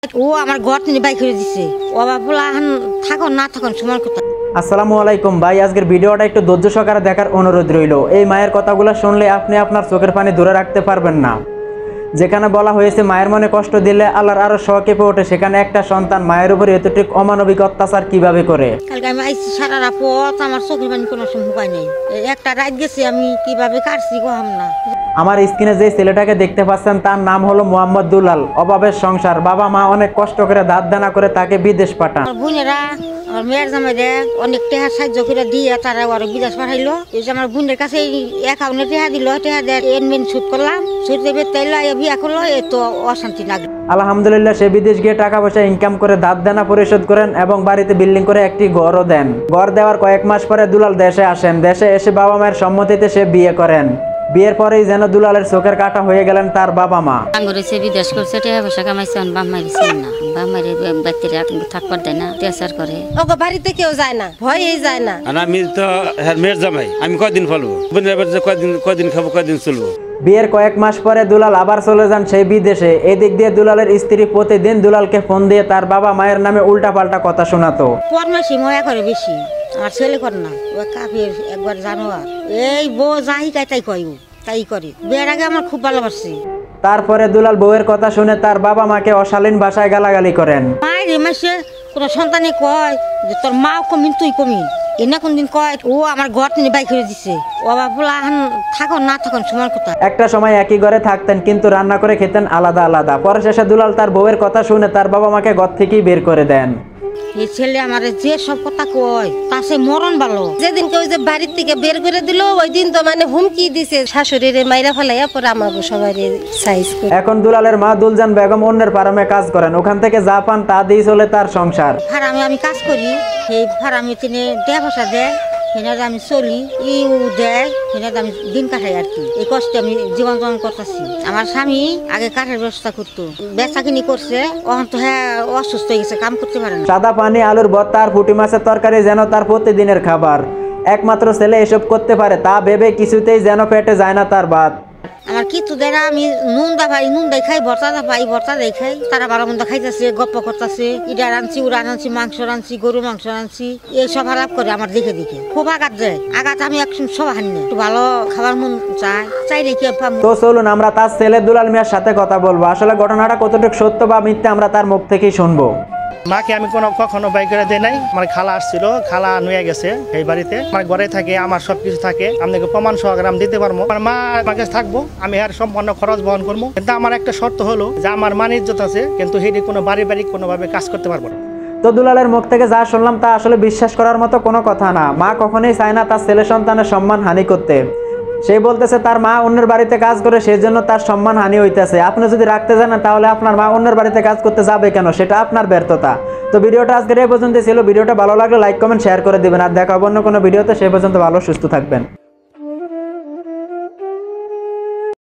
ও আমার ঘর থেকে বাইক করে দিছে ও বাবুলা থাকুন না থাকুন সময় কথা। আসসালামু আলাইকুম ভাই, আজকের ভিডিওটা একটু ধৈর্য সহকারে দেখার অনুরোধ রইল। এই মায়ের কথাগুলো শুনলে আপনি আপনার চোখের পানি ধরে রাখতে পারবেন না। যেখানে বলা হয়েছে মায়ের মনে কষ্ট দিলে আল্লাহর আরো শখ কেঁপে ওঠে, সেখানে একটা সন্তান মায়ের উপর এতটুকু অমানবিক অত্যাচার কিভাবে করে। কালকে আমি আইসি সারা রাত আমার চোখের পানি কোনো সময় উপায় নেই। একটা রাত গেছি আমি কিভাবে কাটছি গহাম না। আমার স্ক্রিনে যে ছেলেটাকে দেখতে পাচ্ছেন তার নাম হলো মোহাম্মদ দুলাল। অভাবের সংসার, বাবা মা অনেক কষ্ট করে দাঁত দানা করে তাকে বিদেশ পাঠান। বোনেরা আমার মেয়ের জামাইরে অনেক টেহা সাহায্য করে দিয়ে তারা আরো বিদেশ পাঠাইলো। এই যে আমার বোনের কাছে একাউন্টে টেহা দিল, টেহা দিয়ে এনমেন শুট করলাম, শুট দেবে তাইলো বিয়া করলো। এ তো অশান্তি লাগলো। আলহামদুলিল্লাহ সে বিদেশ গিয়ে টাকা পয়সা ইনকাম করে দাঁত দানা পরিশোধ করেন এবং বাড়িতে বিল্ডিং করে একটি ঘরও দেন। ঘর দেওয়ার কয়েক মাস পরে দুলাল দেশে আসেন। দেশে এসে বাবা মায়ের সম্মতিতে সে বিয়ে করেন। বিয়ের পরেই যেন দুলালের চোখের কাটা হয়ে গেলেন তার বাবা মা। আঙ্গুরেছে বিদেশ করছে, টাকা পয়সা কামাইছে, বাপ মারিছে না, বাপ মারি বাচ্চারা থাকবার দেয় না, অত্যাচার করে। ওগো বাড়িতে কেউ যায় না, ভয়েই যায় না। আমি তো মেয়ের জামাই, আমি কয়দিন ফেলবো, কয়দিন খাবো, কয়দিন চলবো। বিয়ের কয়েক মাস পরে দুলাল আবার চলে যান সেই বিদেশে। এদিক দিয়ে দুলালের স্ত্রী প্রতিদিন দুলালকে ফোন দিয়ে তার বাবা মায়ের নামে উল্টা পাল্টা কথা শোনাতো। পরমাসি ময়া করে বেশি, আমার ছেলে করে না। ও কাফের একবার জানোয়ার, এই বউ যাহি তাই কয় তাই করে। বিয়ের আগে আমার খুব ভালোবাসি। তারপরে দুলাল বউয়ের কথা শুনে তার বাবা মাকে অশালীন ভাষায় গালাগালি করেন। মায়ের মাসে কোনো সন্তানে কয় যে তোর মাও কমিন তুই কমিন, এনে কোনদিন কয় ও আমার ঘর থেকে বাইক করে দিছে ও বাবুলা থাকুন না থাকুন সময় কথা। একটা সময় একই ঘরে থাকতেন কিন্তু রান্না করে খেতেন আলাদা আলাদা। পরে শেষে দুলাল তার বউয়ের কথা শুনে তার বাবা মাকে ঘর থেকেই বের করে দেন। এই ছেলে আমার যে সব কথা কয় তার সে মরণ ভালো। যেদিন কেউ যে বাড়ির থেকে বের করে দিল ওই দিন তো মানে হুমকি দিছে, শাশুড়ির মাইরা ফেলাইয়া পরে আমাকে সবাই সাইজ করে। এখন দুলালের মা দুলজান বেগম অন্যের ফার্মে কাজ করেন। ওখান থেকে যা পান তা দিয়ে চলে তার সংসার। ফার্মে আমি কাজ করি, সেই ফার্মে তিনি দেড় পয়সা দেয়, সেনাতে আমি চলি, ইউ দেয়, সেনাতে আমি দিন কাটাই আর কি। এই কষ্টে আমি জীবন যাপন করতেছি। আমার স্বামী আগে কাঠের ব্যবস্থা করতো, বেচা কিনি করছে, এখন তো হ্যাঁ অসুস্থ হয়ে গেছে, কাম করতে পারে না। সাদা পানি, আলুর ভর্তা আর পুঁটি মাছের তরকারি যেন তার প্রতিদিনের খাবার। একমাত্র ছেলে এসব করতে পারে তা ভেবে কিছুতেই যেন পেটে যায় না তার ভাত। আমার কিছু দেয় না, আমি নুন দা পাই নুন দেয় খাই, ভর্তা দা পাই ভর্তা দেয় খাই। তারা ভালো মন্দ খাইতেছে, গপ্প করতেছে, ইডা রাঁধছি উড়া রাঁধছি, মাংস রাঁধছি, গরু মাংস রাঁধছি, এইসব আলাপ করে আমার দেখে দেখে খুব আঘাত দেয়। আঘাত আমি একদম সব হানি না, একটু ভালো খাবার মন চাই রেখে। তো চলুন আমরা তার ছেলে দুলাল মিয়ার সাথে কথা বলবো। আসলে ঘটনাটা কতটুকু সত্য বা মিথ্যা আমরা তার মুখ থেকেই শুনবো। মাকে আমি কখনো বাই করে দেয় নাই। আমার খালা আসছিল, খালা নুয়ে গেছে এই বাড়িতে। আমার ঘরে থাকে, আমার সবকিছু থাকে, আপনাকে প্রমাণ সহকারে আমি দিতে পারবো। আমার মা আমার কাছে থাকবো, আমি আর সম্পূর্ণ খরচ বহন করবো। কিন্তু আমার একটা শর্ত হলো যে আমার মান ইজ্জত আছে, কিন্তু সেটি কোনো বাড়ি কোনোভাবে কাজ করতে পারবো না। তো দুলালের মুখ থেকে যা শুনলাম তা আসলে বিশ্বাস করার মতো কোনো কথা না। মা কখনোই চায় না তার ছেলে সন্তানের সম্মান হানি করতে। সে বলতেছে তার মা অন্যের বাড়িতে কাজ করে, সেই জন্য তার সম্মান হানি হইতেছে। আপনি যদি রাখতে জানেন তাহলে আপনার মা অন্যের বাড়িতে কাজ করতে যাবে কেন, সেটা আপনার ব্যর্থতা। তো ভিডিওটা আজকের এই পর্যন্ত ছিল। ভিডিওটা ভালো লাগলে লাইক কমেন্ট শেয়ার করে দিবেন। আর দেখা হবে অন্য কোনো ভিডিওতে। সেই পর্যন্ত ভালো সুস্থ থাকবেন।